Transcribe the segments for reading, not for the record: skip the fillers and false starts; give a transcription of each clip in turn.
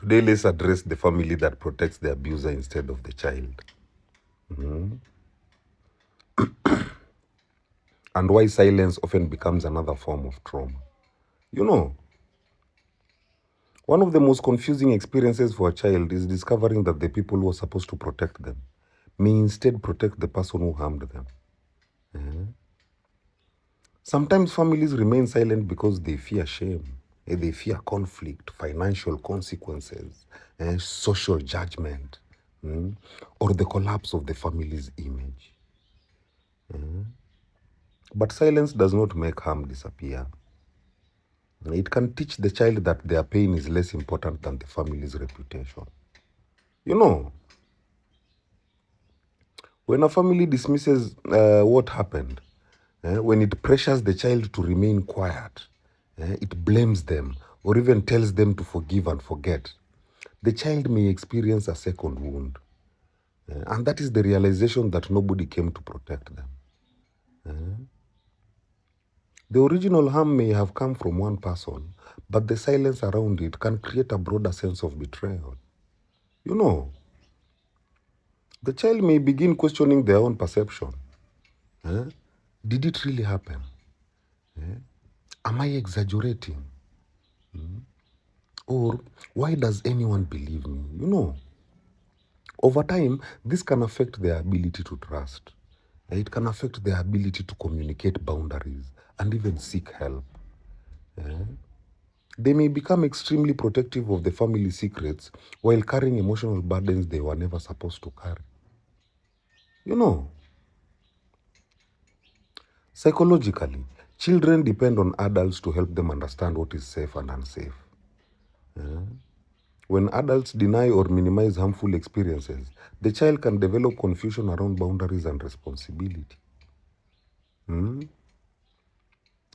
Today, let's address the family that protects the abuser instead of the child. And why silence often becomes another form of trauma. You know, one of the most confusing experiences for a child is discovering that the people who are supposed to protect them may instead protect the person who harmed them. Sometimes families remain silent because they fear shame, they fear conflict, financial consequences, social judgment, or the collapse of the family's image. But silence does not make harm disappear. It can teach the child that their pain is less important than the family's reputation. You know, when a family dismisses what happened, when it pressures the child to remain quiet, it blames them or even tells them to forgive and forget, the child may experience a second wound. And that is the realization that nobody came to protect them. The original harm may have come from one person, but the silence around it can create a broader sense of betrayal. You know, the child may begin questioning their own perception. Eh? Did it really happen? Am I exaggerating? Or why does anyone believe me? You know, over time, this can affect their ability to trust. It can affect their ability to communicate boundaries and even seek help. They may become extremely protective of the family secrets while carrying emotional burdens they were never supposed to carry. You know, psychologically, children depend on adults to help them understand what is safe and unsafe. When adults deny or minimize harmful experiences, the child can develop confusion around boundaries and responsibility.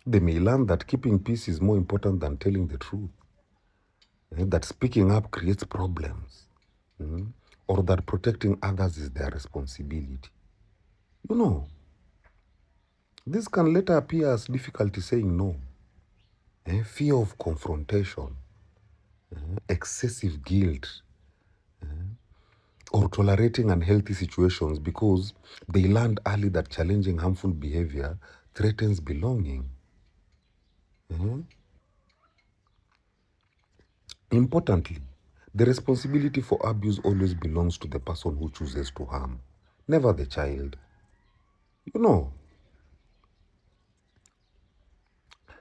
They may learn that keeping peace is more important than telling the truth, that speaking up creates problems, or that protecting others is their responsibility. You know, this can later appear as difficulty saying no, fear of confrontation, excessive guilt, or tolerating unhealthy situations because they learned early that challenging harmful behavior threatens belonging. Importantly, the responsibility for abuse always belongs to the person who chooses to harm, never the child. You know,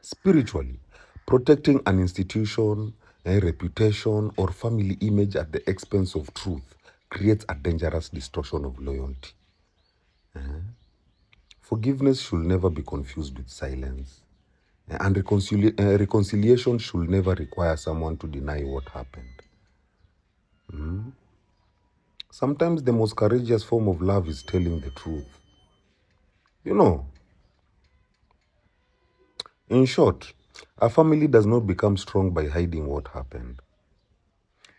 spiritually, protecting an institution, a reputation, or family image at the expense of truth creates a dangerous distortion of loyalty. Forgiveness should never be confused with silence. And reconciliation should never require someone to deny what happened. Sometimes the most courageous form of love is telling the truth. You know, in short, a family does not become strong by hiding what happened.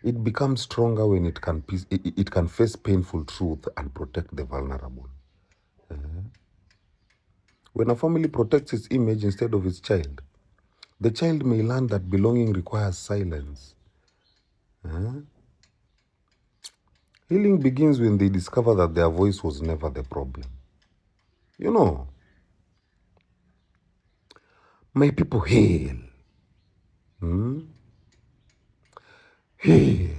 It becomes stronger when it can face painful truth and protect the vulnerable. When a family protects its image instead of its child, the child may learn that belonging requires silence. Healing begins when they discover that their voice was never the problem. You know, my people, hail. Hail.